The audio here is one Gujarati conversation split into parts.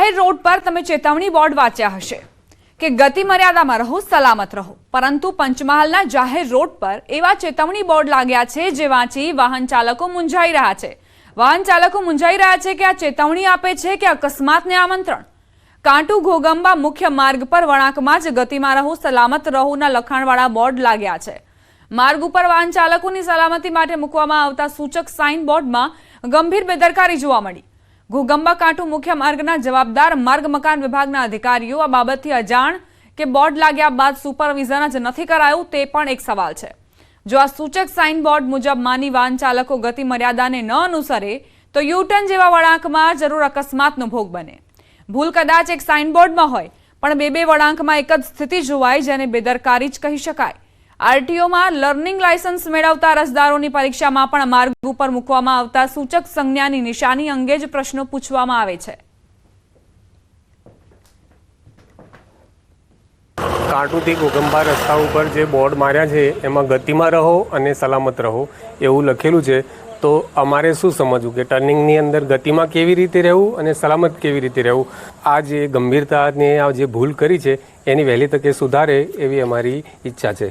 જાહેર રોડ પર તમે ચેતવણી બોર્ડ વાંચ્યા હશે કે ગતિ મર્યાદામાં રહો, સલામત રહો, પરંતુ પંચમહાલના જાહેર રોડ પર એવા ચેતવણી બોર્ડ લાગ્યા છે જે વાંચી વાહન ચાલકો મૂંઝાઈ રહ્યા છે. વાહન ચાલકો મૂંઝાઈ રહ્યા છે કે આ ચેતવણી આપે છે કે અકસ્માતને આમંત્રણ. કાંટુ ઘોગંબા મુખ્ય માર્ગ પર વળાંકમાં જ ગતિમાં રહો, સલામત રહોના લખાણવાળા બોર્ડ લાગ્યા છે. માર્ગ ઉપર વાહન ચાલકોની સલામતી માટે મૂકવામાં આવતા સૂચક સાઇન બોર્ડમાં ગંભીર બેદરકારી જોવા મળી. ઘોગંબા કાંટુ મુખ્ય માર્ગના જવાબદાર માર્ગ મકાન વિભાગના અધિકારીઓ આ બાબતથી અજાણ કે બોર્ડ લાગ્યા બાદ સુપરવિઝન જ નથી કરાયું તે પણ એક સવાલ છે. જો આ સૂચક સાઇન બોર્ડ મુજબ માની વાહન ચાલકો ગતિ મર્યાદાને ન અનુસરે તો યુટર્ન જેવા વળાંકમાં જરૂર અકસ્માતનો ભોગ બને. ભૂલ કદાચ એક સાઇન બોર્ડમાં હોય પણ બે વળાંકમાં એક જ સ્થિતિ જોવાય જેને બેદરકારી જ કહી શકાય. આરટીઓમાં લર્નિંગ લાયસન્સ મેળવતા અરજદારોની પરીક્ષામાં પણ માર્ગ ઉપર મૂકવામાં આવતા સૂચક સંજ્ઞાની નિશાની અંગે જ પ્રશ્નો પૂછવામાં આવે છે. કાંટુથી ઘોગંબા રસ્તા ઉપર જે બોર્ડ માર્યા છે એમાં ગતિમાં રહો અને સલામત રહો એવું લખેલું છે. તો અમારે શું સમજવું કે ટર્નિંગની અંદર ગતિમાં કેવી રીતે રહેવું અને સલામત કેવી રીતે રહેવું, આ જે ગંભીરતાને આ જે ભૂલ કરી છે એની વહેલી તકે સુધારે એવી અમારી ઈચ્છા છે.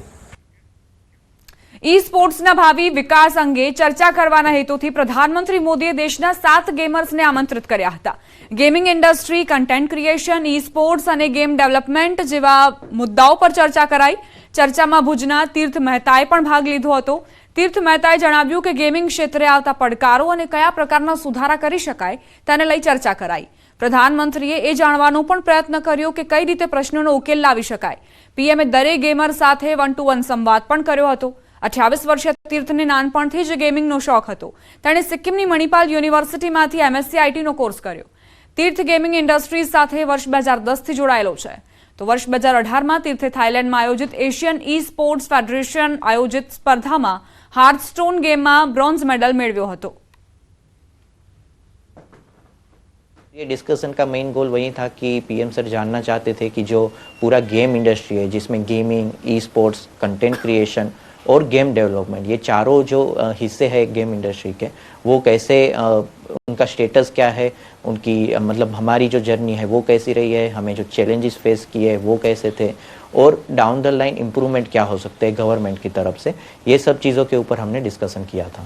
ઈ સ્પોર્ટ્સના ભાવિ વિકાસ અંગે ચર્ચા કરવાના હેતુથી પ્રધાનમંત્રી મોદીએ દેશના 7 ગેમર્સને આમંત્રિત કર્યા હતા. ગેમિંગ ઇન્ડસ્ટ્રી, કન્ટેન્ટ ક્રિએશન, ઈ સ્પોર્ટ્સ અને ગેમ ડેવલપમેન્ટ જેવા મુદ્દાઓ પર ચર્ચા કરાઈ. ચર્ચામાં ભુજના તીર્થ મહેતાએ પણ ભાગ લીધો હતો. તીર્થ મહેતાએ જણાવ્યું કે ગેમિંગ ક્ષેત્રે આવતા પડકારો અને કયા પ્રકારના સુધારા કરી શકાય તેને લઈ ચર્ચા કરાઈ. પ્રધાનમંત્રીએ એ જાણવાનો પણ પ્રયત્ન કર્યો કે કઈ રીતે પ્રશ્નોનો ઉકેલ લાવી શકાય. પીએમએ દરેક ગેમર સાથે 1-to-1 સંવાદ પણ કર્યો હતો. 28 વર્ષીય તીર્થને નાનપણથી જ ગેમિંગનો શોખ હતો. તેણે સિક્કિમની મણિપાલ યુનિવર્સિટીમાંથી MSc ITનો કોર્સ કર્યો. તીર્થ ગેમિંગ ઇન્ડસ્ટ્રીઝ સાથે વર્ષ 2010થી જોડાયેલો છે. તો વર્ષ 2018માં તીર્થે થાઇલેન્ડમાં આયોજિત એશિયન ઈ સ્પોર્ટ્સ ફેડરેશન આયોજિત સ્પર્ધામાં हार्थस्टोन गेम में ब्रॉन्ज मेडल मेळव्यो हतो. ये डिस्कशन का मेन गोल वही था कि पीएम सर जानना चाहते थे कि जो पूरा गेम इंडस्ट्री है जिसमें gaming, e sports, content creation और गेम डेवलपमेंट, ये चारों जो हिस्से हैं गेम इंडस्ट्री के, वो कैसे उनका स्टेटस क्या है, उनकी मतलब हमारी जो जर्नी है वो कैसी रही है, हमें जो चैलेंजेस फेस किए वो कैसे थे और डाउन द लाइन इम्प्रूवमेंट क्या हो सकते हैं गवर्नमेंट की तरफ से, ये सब चीज़ों के ऊपर हमने डिस्कशन किया था.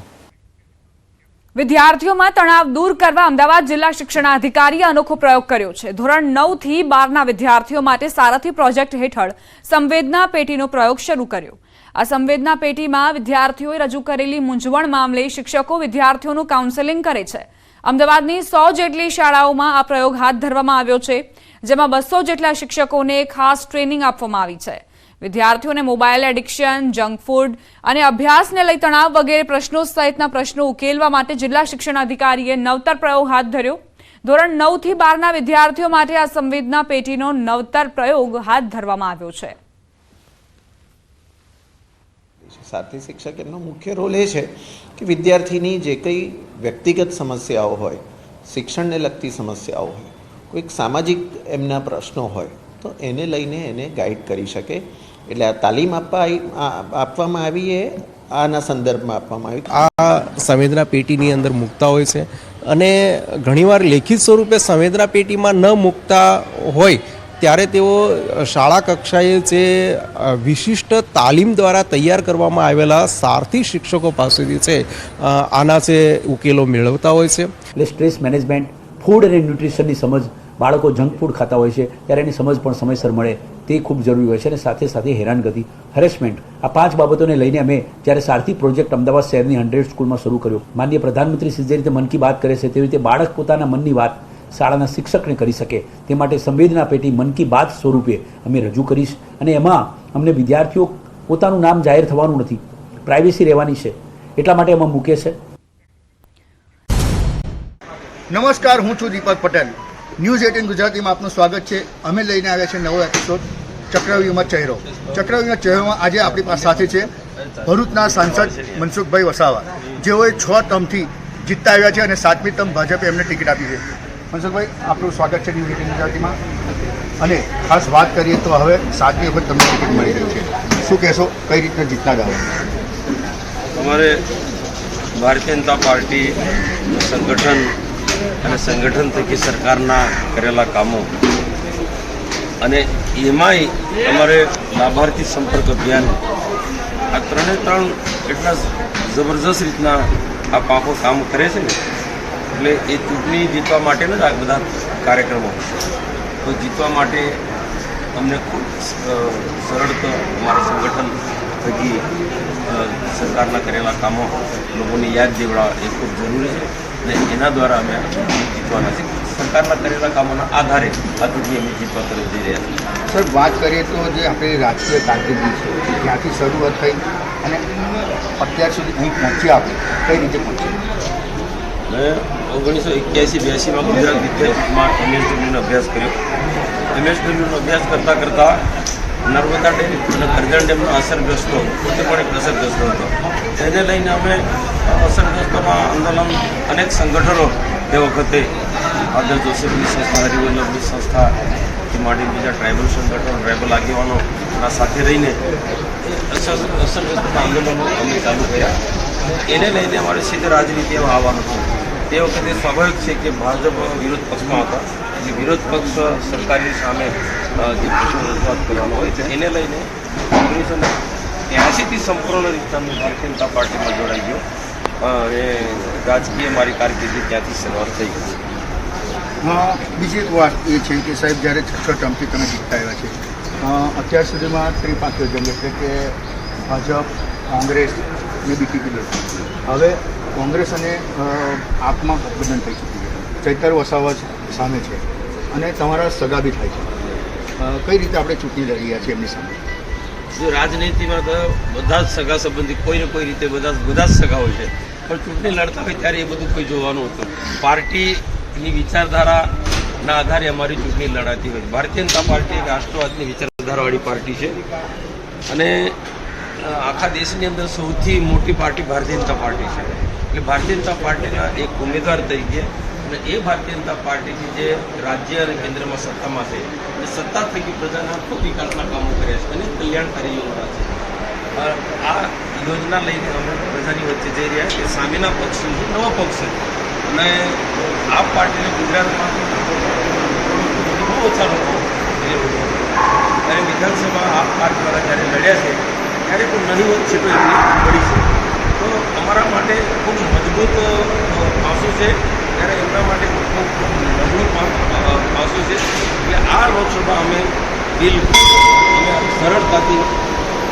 વિદ્યાર્થીઓમાં તણાવ દૂર કરવા અમદાવાદ જિલ્લા શિક્ષણાધિકારીએ અનોખો પ્રયોગ કર્યો છે. ધોરણ 9 થી 12ના વિદ્યાર્થીઓ માટે સારથી પ્રોજેક્ટ હેઠળ સંવેદના પેટીનો પ્રયોગ શરૂ કર્યો. આ સંવેદના પેટીમાં વિદ્યાર્થીઓએ રજૂ કરેલી મૂંઝવણ મામલે શિક્ષકો વિદ્યાર્થીઓનું કાઉન્સેલિંગ કરે છે. અમદાવાદની 100 જેટલી શાળાઓમાં આ પ્રયોગ હાથ ધરવામાં આવ્યો છે, જેમાં 200 જેટલા શિક્ષકોને ખાસ ટ્રેનિંગ આપવામાં આવી છે. વિદ્યાર્થીઓને મોબાઈલ એડિક્શન, જંક ફૂડ અને અભ્યાસને લઈ તણાવ વગેરે પ્રશ્નો સહિતના પ્રશ્નો ઉકેલવા માટે જિલ્લા શિક્ષણાધિકારીએ નવતર પ્રયોગ હાથ ધર્યો. ધોરણ 9 થી 12ના વિદ્યાર્થીઓ માટે આ સંવેદના પેટીનો નવતર પ્રયોગ હાથ ધરવામાં આવ્યો છે. સાથી શિક્ષક એમનો મુખ્ય રોલ એ છે કે વિદ્યાર્થીની જે કંઈ વ્યક્તિગત સમસ્યાઓ હોય, શિક્ષણને લગતી સમસ્યાઓ હોય, કોઈક સામાજિક એમના પ્રશ્નો હોય તો એને લઈને એને ગાઈડ કરી શકે. એટલે આ તાલીમ આપવામાં આવી એ આના સંદર્ભમાં આપવામાં આવી. આ સંવેદના પેટીની અંદર મૂકતા હોય છે અને ઘણીવાર લેખિત સ્વરૂપે સંવેદના પેટીમાં ન મૂકતા હોય ત્યારે તેઓ શાળા કક્ષાએ જે વિશિષ્ટ તાલીમ દ્વારા તૈયાર કરવામાં આવેલા સારથી શિક્ષકો પાસેથી છે આના જે ઉકેલો મેળવતા હોય છે. એટલે સ્ટ્રેસ મેનેજમેન્ટ, ફૂડ અને ન્યુટ્રિશનની સમજ, બાળકો જંક ફૂડ ખાતા હોય છે ત્યારે એની સમજ પણ સમયસર મળે તે ખૂબ જરૂરી હોય છે. અને સાથે સાથે હેરાનગતિ, હેરેસમેન્ટ, આ 5 બાબતોને લઈને અમે જ્યારે સારથી પ્રોજેક્ટ અમદાવાદ શહેરની 100 સ્કૂલમાં શરૂ કર્યો. માનનીય પ્રધાનમંત્રી શ્રી જે રીતે મન કી બાત કરે છે તેવી રીતે બાળક પોતાના મનની વાત શાળાના શિક્ષકને કરી શકે તે માટે સંવેદના પેટી મન કી બાત સ્વરૂપે અમે રજૂ કરીશ. અને એમાં અમને વિદ્યાર્થીઓ પોતાનું નામ જાહેર થવાનું નથી, પ્રાઇવેસી રહેવાની છે, એટલા માટે એમાં મૂકે છે. નમસ્કાર, હું છું દીપક પટેલ. ન્યૂઝ 18 ગુજરાતીમાં આપનું સ્વાગત છે. અમે લઈને આવ્યા છે નવો એપિસોડ ચક્રવ્યૂહમાં ચહેરો. ચક્રવ્યૂહના ચહેરોમાં આજે આપણી પાસે સાથે છે ભરૂચના સાંસદ મનસુખભાઈ વસાવા, જેઓએ 6 ટર્મથી જીતતા આવ્યા છે અને 7મી ટર્મ ભાજપે એમને ટિકિટ આપી છે. મનસુખભાઈ, આપનું સ્વાગત છે ન્યૂઝ 18 ગુજરાતીમાં. અને ખાસ વાત કરીએ તો હવે 7મી વખત તમને ટિકિટ મળી રહી છે, શું કહેશો, કઈ રીતના જીતના જાઓ? हमारे भारतीय जनता पार्टी संगठन અને સંગઠન થકી સરકારના કરેલા કામો અને એમાંય અમારે લાભાર્થી સંપર્ક અભિયાન આ ત્રણ એટલા જબરજસ્ત રીતના આ પાકો કામ કરે છે ને એટલે એ ચૂંટણી જીતવા માટેના જ આ બધા કાર્યક્રમો તો જીતવા માટે અમને ખૂબ સરળતા અમારા સંગઠન થકી સરકારના કરેલા કામો લોકોની યાદ દેવડાવવા એ ખૂબ જરૂરી છે અને એના દ્વારા અમે જીતવાના છે. સરકારના કરેલા કામોના આધારે આ ચૂંટણી અમે જીતવા તરફ જઈ રહ્યા છીએ. સર વાત કરીએ તો જે આપણી રાજકીય કારકિર્દી છે ત્યાંથી શરૂઆત થઈ અને અત્યાર સુધી અહીં પહોંચ્યા આપણે કઈ રીતે પહોંચ્યા? મેં 1981-82માં ગુજરાત વિદ્યાપીઠમાં MSWનો અભ્યાસ કર્યો. MSWનો અભ્યાસ કરતાં નર્મદા ડેમ અને કરજણ ડેમનો અસરગ્રસ્તો પોતે પણ એક અસરગ્રસ્ત હતો. તેને લઈને અમે અસરગ્રસ્તોના આંદોલન અનેક સંગઠનો તે વખતે આદર જોશીની સંસ્થા, હરિવલ્લભની સંસ્થાથી માંડી બીજા ટ્રાઇબલ સંગઠનો, ટ્રાઇબલ આગેવાનોના સાથે રહીને અસરગ્રસ્તોના આંદોલનો અમે ચાલુ કર્યા. એને લઈને અમારે સીધે રાજનીતિમાં આવવાનું હતું. તે વખતે સ્વાભાવિક છે કે ભાજપ વિરોધ પક્ષમાં હતા એટલે વિરોધ પક્ષ સરકારની સામે જે પ્રશ્નો રજૂઆત કરવાનો હોય છે એને લઈને 1983થી સંપૂર્ણ રીતના ભારતીય જનતા પાર્ટીમાં જોડાઈ ગયો અને રાજકીય મારી કારકિર્દી ત્યાંથી શરૂઆત થઈ ગઈ. બીજી એક વાત એ છે કે સાહેબ જ્યારે 6 ટર્મથી તમે જીતતા આવ્યા છે અત્યાર સુધીમાં ત્રિપાંખીય જંગ એટલે કે ભાજપ, કોંગ્રેસ અને BTP હવે કોંગ્રેસ અને આપમાં ગઠબંધન થઈ ચૂક્યું છે. ચૈતર વસાવા સામે છે અને તમારા સગા બી થાય છે. કઈ રીતે આપણે ચૂંટણી લડી રહ્યા છીએ એમની સામે? જો રાજનીતિમાં તો બધા જ સગા સંબંધી કોઈ ને કોઈ રીતે બધા જ સગા હોય છે પણ ચૂંટણી લડતા હોય ત્યારે એ બધું કોઈ જોવાનું હતું. પાર્ટીની વિચારધારાના આધારે અમારી ચૂંટણી લડાતી હોય. ભારતીય જનતા પાર્ટી એક રાષ્ટ્રવાદની વિચારધારાવાળી પાર્ટી છે અને આખા દેશની અંદર સૌથી મોટી પાર્ટી ભારતીય જનતા પાર્ટી છે. એટલે ભારતીય જનતા પાર્ટીના એક ઉમેદવાર તરીકે અને એ ભારતીય જનતા પાર્ટીની જે રાજ્ય અને કેન્દ્રમાં સત્તામાં છે અને સત્તા થકી પ્રજાના ખૂબ વિકાસના કામો કર્યા છે અને કલ્યાણકારી યોજના છે. આ યોજના લઈને અમે પ્રજાની વચ્ચે જઈ રહ્યા કે સામેના પક્ષ નવો પક્ષ છે અને આ પાર્ટીને ગુજરાતમાં બહુ ઓછા લોકો અને વિધાનસભા આ પાર્ટીવાળા જ્યારે લડ્યા છે ત્યારે કોઈ નહીવત સીટો એમની મળી છે. તો અમારા માટે ખૂબ મજબૂત પાસું છે ત્યારે એમના માટે ખૂબ નબળું પાસું છે. એટલે આ લોકસભા અમે બિલકુલ અમે સરળતાથી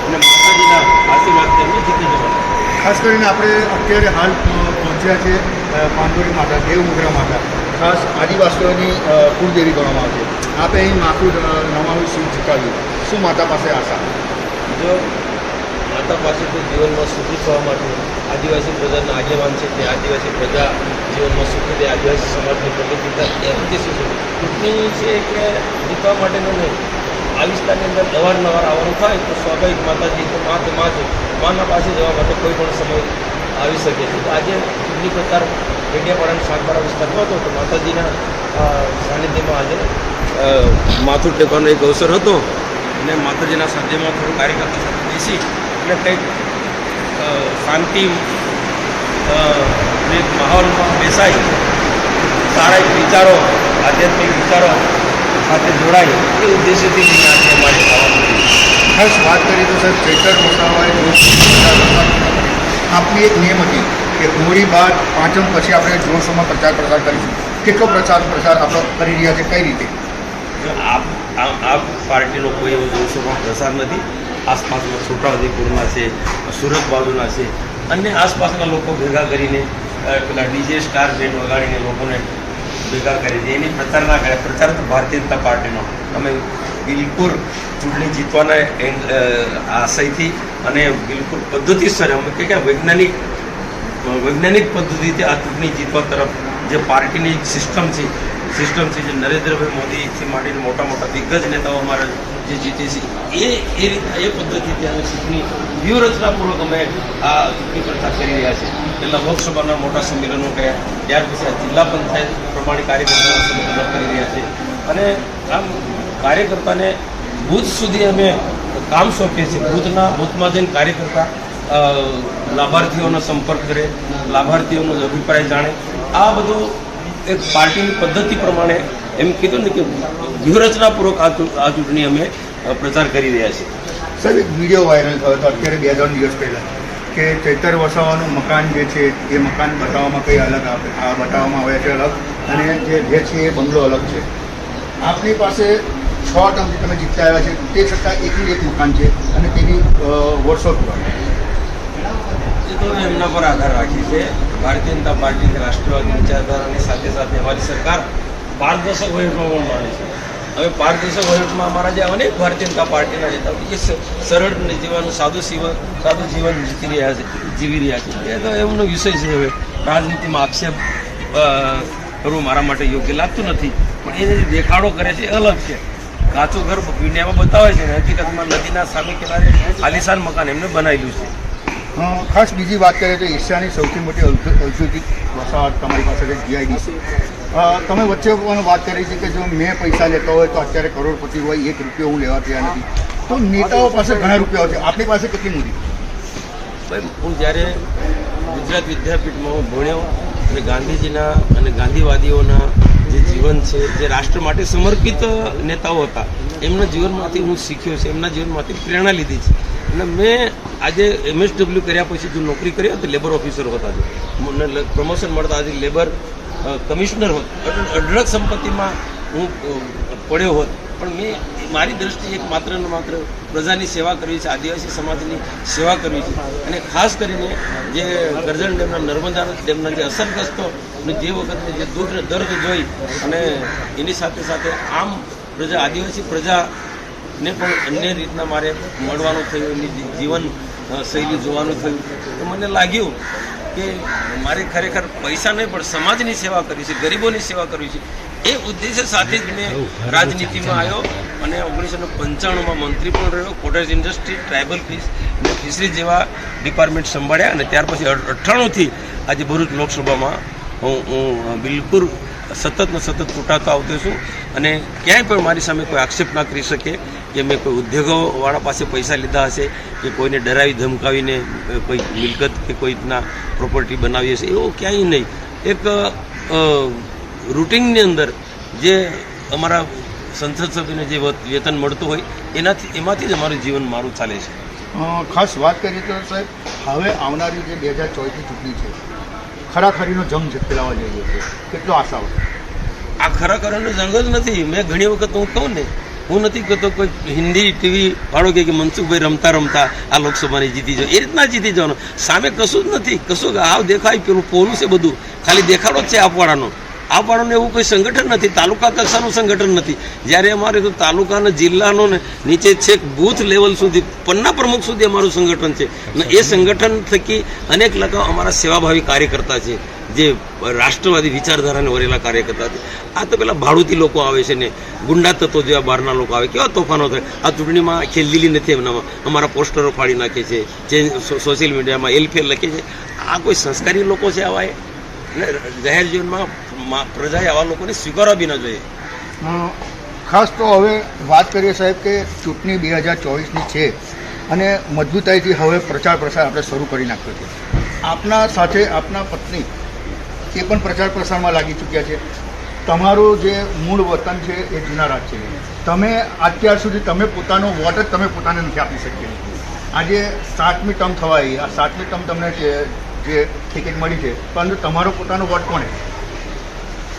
અને માતાજીના આશીર્વાદથી અમે જીતી જવાના. ખાસ કરીને આપણે અત્યારે હાલ પહોંચ્યા છે પાંદોરી માતા, દેવમુદ્રા માતા, ખાસ આદિવાસીઓની કુળદેવી ગણવામાં આવે છે. આપણે અહીં માથું નમાવી શિવ ઝુકાવ્યું. શું માતા પાસે આશા? જો માતા પાસે તો જીવનમાં સુખી થવા માટે આદિવાસી પ્રજાના આગેવાન છે તે આદિવાસી પ્રજા જીવનમાં સુખી થાય, આદિવાસી સમાજની પ્રગતિ થાય એ ઉદ્દેશ્ય છે. ચૂંટણી છે કે જીતવા માટેનું નહીં. આ વિસ્તારની અંદર અવારનવાર આવવાનું થાય તો સ્વાભાવિક માતાજી તો માં છે, માના પાસે જવા માટે કોઈ પણ સમય આવી શકે છે. તો આજે ચૂંટણી પ્રચાર ડેડિયાપાડા સાગબારા વિસ્તારમાં હતો તો માતાજીના સાનિધ્યમાં આજે માથું ટેકવાનો એક અવસર હતો અને માતાજીના સાનિધ્યમાં થોડું કાર્યકર્તા સાથે બેસી અને કંઈક શાંતિ એક માહોલમાં બેસાય, સારા એક વિચારો, આધ્યાત્મિક વિચારો સાથે જોડાય એ ઉદ્દેશ્યથી આજે અમારે ખાવાનું. ખાસ વાત કરીએ તો સર ચૈતર વસાવાએ આપની એક નિયમ હતી કે હોળી બાદ પાંચમ પછી આપણે જોરશોરમાં પ્રચાર પ્રસાર કરીશું. કેટલો પ્રચાર પ્રસાર આપણો કરી રહ્યા છે, કઈ રીતે? આ પાર્ટીનો કોઈ એવો જોશોમાં પ્રસાર નથી. આસપાસના છોટાઉદેપુરના છે, સુરત બાજુના છે, અને આસપાસના લોકો ભેગા કરીને પેલા ડીજે સ્ટાર બેન્ડ વગાડીને લોકોને ભેગા કરે છે. એની પ્રચાર ના કરે. પ્રચાર તો ભારતીય જનતા પાર્ટીનો. અમે બિલકુલ ચૂંટણી જીતવાના આશયથી અને બિલકુલ પદ્ધતિસર અમે કે વૈજ્ઞાનિક પદ્ધતિથી આ ચૂંટણી જીતવા તરફ જે પાર્ટીની સિસ્ટમ છે જે નરેન્દ્રભાઈ મોદીથી માંડીને મોટા મોટા દિગ્ગજ નેતાઓ અમારા જે જીતે છે એ પદ્ધતિથી અમે ચૂંટણી વ્યૂહરચનાપૂર્વક અમે આ ચૂંટણી પ્રચાર કરી રહ્યા છીએ. પહેલાં લોકસભાના મોટા સંમેલનો કર્યા, ત્યાર પછી આ જિલ્લા પંચાયત પ્રમાણે કાર્યકર્તાના સંમેલનો કરી રહ્યા છીએ અને આમ કાર્યકર્તાને બૂથ સુધી અમે કામ સોંપીએ છીએ. બૂથમાં જઈને કાર્યકર્તા લાભાર્થીઓનો સંપર્ક કરે, લાભાર્થીઓનો અભિપ્રાય જાણે. આ બધું એક પાર્ટીની પદ્ધતિ પ્રમાણે એમ કીધું ને કે વ્યૂહરચનાપૂર્વક આ ચૂંટણી અમે પ્રચાર કરી રહ્યા છીએ. સાહેબ એક વિડીયો વાયરલ થયો હતો અત્યારે 2-3 દિવસ પહેલાં કે ચૈતર વસાવાનું મકાન જે છે એ મકાન બતાવવામાં કંઈ અલગ આ બતાવવામાં આવે છે અલગ, અને જે છે એ બંગલો અલગ છે. આપની પાસે 6 ટર્મથી તમે જીતતા આવ્યા છે, તે છતાં એકનું એક મકાન છે અને તેની વર્ષો પુરાણી. એ તો એમના પર આધાર રાખી છે. ભારતીય જનતા પાર્ટીની રાષ્ટ્રવાદી વિચારધારાની સાથે સાથે અમારી સરકાર પારદર્શક વહીવટમાં પણ માને છે. હવે પારદર્શક વહીવટમાં અમારા જે અનેક ભારતીય જનતા પાર્ટીના નેતાઓ જે સરળ જીવન સાદું જીવન જીવી રહ્યા છે એ તો એમનો વિષય છે. હવે રાજનીતિમાં આક્ષેપ કરવું મારા માટે યોગ્ય લાગતું નથી, પણ એને જે દેખાડો કરે છે એ અલગ છે. કાચું ઘર દુનિયામાં બતાવે છે ને હકીકતમાં નદીના સામે કિનારે આલિશાન મકાન એમને બનાવેલું છે. ખાસ બીજી વાત કરીએ તો એશિયાની સૌથી મોટી ઔદ્યોગિક વસાહત તમારી પાસે છે GIDC. તમે વચ્ચે પણ વાત કરી છે કે જો મેં પૈસા લેતો હોય તો અત્યારે કરોડપતિ હોય, 1 રૂપિયો હું લેવા તૈયાર નથી. તો નેતાઓ પાસે ઘણા રૂપિયાઓ છે, આપણી પાસે કેટલી મૂડી? ભાઈ હું જ્યારે ગુજરાત વિદ્યાપીઠમાં હું ભણ્યો અને ગાંધીજીના અને ગાંધીવાદીઓના જે જીવન છે, જે રાષ્ટ્ર માટે સમર્પિત નેતાઓ હતા, એમના જીવનમાંથી હું શીખ્યો છે, એમના જીવનમાંથી પ્રેરણા લીધી છે. અને મેં આજે MSW કર્યા પછી જો નોકરી કરી તો લેબર ઓફિસર હોતા છે, મને પ્રમોશન મળતા આજે લેબર કમિશનર હોત, અઢળક સંપત્તિમાં હું પડ્યો હોત, પણ મેં મારી દ્રષ્ટિએ એક માત્ર ને માત્ર પ્રજાની સેવા કરવી છે, આદિવાસી સમાજની સેવા કરવી છે. અને ખાસ કરીને જે કરજણ ડેમના, નર્મદા ડેમના જે અસરગ્રસ્તો જે વખતે જે દુઃખ દર્દ જોઈ અને એની સાથે સાથે આમ પ્રજા, આદિવાસી પ્રજાને પણ અન્ય રીતના મારે મળવાનું થયું, એમની જીવન શૈલી જોવાનું થયું, તો મને લાગ્યું કે મારે ખરેખર પૈસા નહીં પણ સમાજની સેવા કરવી છે, ગરીબોની સેવા કરવી છે. એ ઉદ્દેશ્ય સાથે જ મેં રાજનીતિમાં આવ્યો અને 1995માં મંત્રી પણ રહ્યો. કોટેજ ઇન્ડસ્ટ્રી, ટ્રાઇબલ ફિશ અને ફિશરીઝ જેવા ડિપાર્ટમેન્ટ સંભાળ્યા અને ત્યાર પછી 98થી આજે ભરૂચ લોકસભામાં હું બિલકુલ સતત ચૂંટાતો આવતો છું. અને ક્યાંય પણ મારી સામે કોઈ આક્ષેપ ના કરી શકે કે મેં કોઈ ઉદ્યોગોવાળા પાસે પૈસા લીધા હશે કે કોઈને ડરાવી ધમકાવીને કોઈ મિલકત કે કોઈ રીતના પ્રોપર્ટી બનાવી હશે, એવું ક્યાંય નહીં. એક રૂટિનની અંદર જે અમારા સંસદ સભ્યને જે વેતન મળતું હોય એમાંથી જ અમારું જીવન મારું ચાલે છે. ખાસ વાત કરીએ તો સાહેબ હવે આવનારી જે 2024ની ચૂંટણી છે, ખરાખરીનો જંગ ખેલાવા જઈ રહ્યો છે, કેટલો આશાઓ? આ ખરેખરનો જંગ જ નથી. મેં ઘણી વખત હું કહું ને, હું નથી કહેતો કોઈ હિન્દી ટીવી વાળો કે મનસુખભાઈ રમતા આ લોકસભાની જીતી જાઓ, એ રીતના જીતી જવાનું. સામે કશું જ નથી, કશું હાવ દેખાય પેલું પોલું છે, બધું ખાલી દેખાડો જ છે આપવાડાનો. આપવાડાનું એવું કોઈ સંગઠન નથી, તાલુકા કક્ષાનું સંગઠન નથી. જ્યારે અમારે તો તાલુકાના, જિલ્લાનો ને નીચે છેક બૂથ લેવલ સુધી, પન્ના પ્રમુખ સુધી અમારું સંગઠન છે. અને એ સંગઠન થકી અનેક લોકો અમારા સેવાભાવી કાર્યકર્તા છે, જે રાષ્ટ્રવાદી વિચારધારાને વરેલા કાર્યકર્તા છે. આ તો પેલા ભાડુતી લોકો આવે છે ને ગુંડા તત્વો જેવા બહારના લોકો આવે, કેવા તોફાનો થાય. આ ચૂંટણીમાં ખેલદિલી નથી એમનામાં, અમારા પોસ્ટરો ફાડી નાખે છે, સોશિયલ મીડિયામાં એલફેલ લખે છે. આ કોઈ સંસ્કારી લોકો છે આવા? અને જાહેર જીવનમાં પ્રજાએ આવા લોકોને સ્વીકારવા બી ન જોઈએ. ખાસ તો હવે વાત કરીએ સાહેબ કે ચૂંટણી 2024ની છે અને મજબૂતાઈથી હવે પ્રચાર પ્રસાર આપણે શરૂ કરી નાખ્યો છે. આપના સાથે આપના પત્ની એ પણ પ્રચાર પ્રસારમાં લાગી ચૂક્યા છે. તમારું જે મૂળ વતન છે એ જૂના રાજ છે. તમે અત્યાર સુધી તમે પોતાનો વોટ જ તમે પોતાને નથી આપી શક્યા. આજે 7મી ટર્મ થવાય, આ 7મી ટર્મ તમને જે ટિકિટ મળી છે, પરંતુ તમારો પોતાનો વોટ કોને?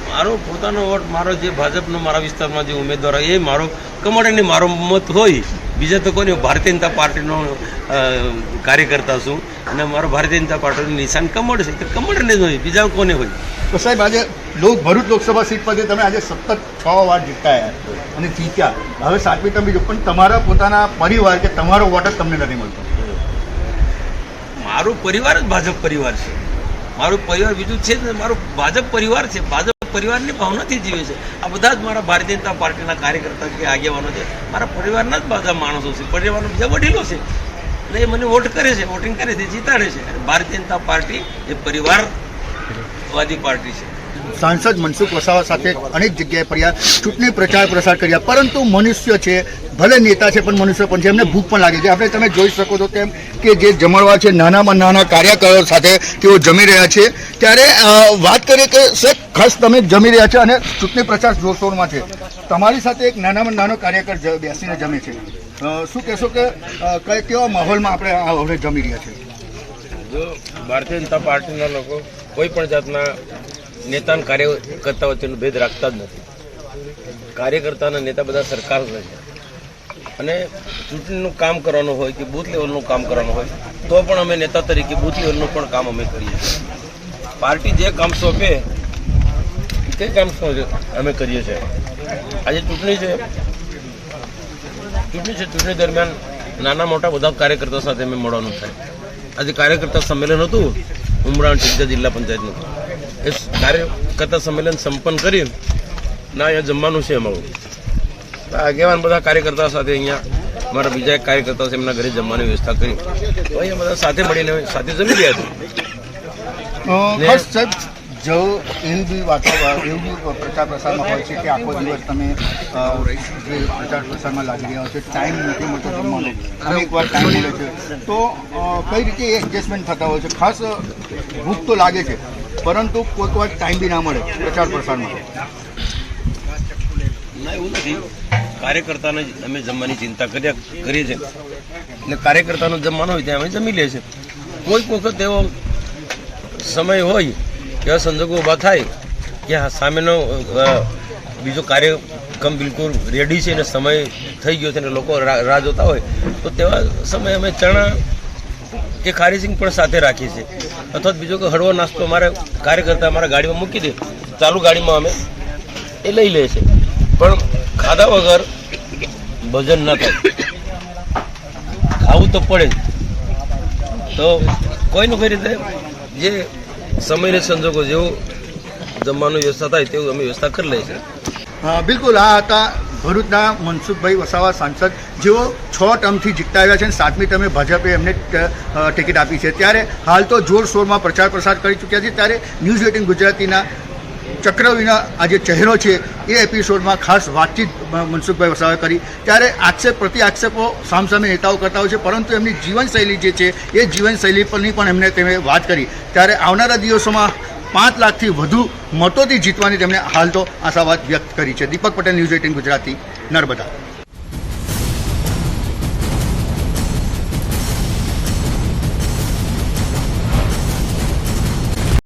મારો પોતાનો વોટ, મારો જે ભાજપનો મારા વિસ્તારમાં જે ઉમેદવાર હોય એ મારો કમળ અને મારો મત હોય. બીજા તો કોને? ભારતીય જનતા પાર્ટીનો કાર્યકર્તા છું અને મારો ભારતીય જનતા પાર્ટીનું નિશાન કમળ છે, તો કમળને જ હોય, બીજા કોને હોય? તો સાહેબ આજે ભરૂચ લોકસભા સીટ પરથી તમે આજે સતત 6 વાર જીતાયા અને જીત્યા, હવે 7મી ટર્મ બીજું, પણ તમારા પોતાના પરિવાર કે તમારો વોટ જ તમને નથી મળતો. મારો પરિવાર જ ભાજપ પરિવાર છે. મારું પરિવાર બીજું છે જ, મારો ભાજપ પરિવાર છે. ભાજપ પરિવારની ભાવનાથી જીવે છે. આ બધા જ મારા ભારતીય જનતા પાર્ટીના કાર્યકર્તા કે આગેવાનો છે, મારા પરિવારના જ બધા માણસો છે, પરિવારના બીજા વડીલો છે. અને એ મને વોટ કરે છે, વોટિંગ કરે છે, જીતાડે છે. ભારતીય જનતા પાર્ટી એ પરિવારવાદી પાર્ટી છે. સાંસદ મનસુખ વસાવા સાથે અનેક જગ્યાએ ફર્યા, ચૂંટણી પ્રચાર પ્રસાર કર્યા, પરંતુ મનુષ્ય છે, ભલે નેતા છે પણ મનુષ્ય પણ છે, એમને ભૂખ પણ લાગે છે. આપણે તમે જોઈ શકો છો તેમ કે જે જમણવાર છે નાનામાં નાના કાર્યકરો સાથે તેઓ જમી રહ્યા છે. ત્યારે વાત કરીએ કે સાહેબ ખાસ તમે જમી રહ્યા છે અને ચૂંટણી પ્રચાર જોરશોરમાં છે, તમારી સાથે એક નાનામાં નાનો કાર્યકર બેસીને જમે છે. શું કહેશો કે કેવા માહોલમાં આપણે હવે જમી રહ્યા છે? જો ભારતીય જનતા પાર્ટીના લોકો કોઈ પણ જાતના નેતા અને કાર્યકર્તા વચ્ચેનો ભેદ રાખતા જ નથી. કાર્યકર્તા અને નેતા બધા સરકાર છે અને ચૂંટણીનું કામ કરવાનું હોય કે બૂથ લેવલનું કામ કરવાનું હોય તો પણ અમે નેતા તરીકે બૂથ લેવલનું પણ કામ અમે કરીએ છીએ. પાર્ટી જે કામ સોંપે તે કામ અમે કરીએ છીએ. આજે ચૂંટણી છે, ચૂંટણી દરમિયાન નાના મોટા બધા કાર્યકર્તા સાથે અમે મળવાનું થાય. આજે કાર્યકર્તા સંમેલન હતું ઉમરાણ સિદ્ધા જિલ્લા પંચાયતનું. એ કાર્યકર્તા સંમેલન સંપન્ન કરી ના અહીંયા જમવાનું છે અમારું. આગેવાન બધા કાર્યકર્તા સાથે અહીંયા અમારા બીજા એક કાર્યકર્તા છે એમના ઘરે જમવાની વ્યવસ્થા કરી. તો અહીંયા બધા સાથે મળીને સાથે જમી રહ્યા છે. ખાસ સાહેબ જો એવી બી વાતો એવું બી પ્રચાર પ્રસારમાં હોય છે કે આખો દિવસ તમે જે પ્રચાર પ્રસારમાં લાગી રહ્યા છો, ટાઈમ નથી મળતો જમવાનો, અનેક વાર ટાઈમ મળે છે, તો કઈ રીતે એડજસ્ટમેન્ટ થતા હોય છે? ખાસ ભૂખ તો લાગે છે પરંતુ કોઈક વાર ટાઈમ બી ના મળે પ્રચાર પ્રસારમાં. ના, એવું નથી. કાર્યકર્તાને અમે જમવાની ચિંતા કરીએ છીએ એટલે કાર્યકર્તાનો જમવાનો હોય ત્યાં અમે જમી લઈએ છીએ. કોઈક વખત એવો સમય હોય એવા સંજોગો ઊભા થાય કે સામેનો બીજો કાર્યક્રમ બિલકુલ રેડી છે અને સમય થઈ ગયો છે અને લોકો રાહ જોતા હોય તો તેવા સમયે અમે ચણા કે ખારીસિંગ પણ સાથે રાખીએ છીએ અથવા બીજો કોઈ હળવો નાસ્તો અમારે કાર્યકર્તા અમારા ગાડીમાં મૂકી દે, ચાલુ ગાડીમાં અમે એ લઈ લે છે. પણ ખાધા વગર ભોજન ન થાય, ખાવું તો પડે જ. તો કોઈ ને કોઈ રીતે જે સમયને સંજોગો જેવું જમવાનું વ્યવસ્થા થાય તેવું અમે વ્યવસ્થા કરી લઈએ છીએ. બિલકુલ, આ હતા ભરૂચના મનસુખભાઈ વસાવા સાંસદ, જેઓ 6 ટર્મથી જીતતા આવ્યા છે અને 7મી ટર્મે ભાજપે એમને ટિકિટ આપી છે. ત્યારે હાલ તો જોરશોરમાં પ્રચાર પ્રસાર કરી ચૂક્યા છે. ત્યારે ન્યૂઝ 18 ગુજરાતીના ચક્રવ્યૂહના આ જે ચહેરો છે એ એપિસોડમાં ખાસ વાતચીત મનસુખભાઈ વસાવાએ કરી. ત્યારે આક્ષેપ પ્રતિ આક્ષેપો સામસામે નેતાઓ કરતા હોય છે, પરંતુ એમની જીવનશૈલી જે છે એ જીવનશૈલી પરની પણ એમને તેમણે વાત કરી. ત્યારે આવનારા દિવસોમાં 5 લાખથી વધુ મતોથી જીતવાની તેમણે હાલ તો આશાવાદ વ્યક્ત કરી છે. દીપક પટેલ, ન્યૂઝ 18 ગુજરાતી, નર્મદા.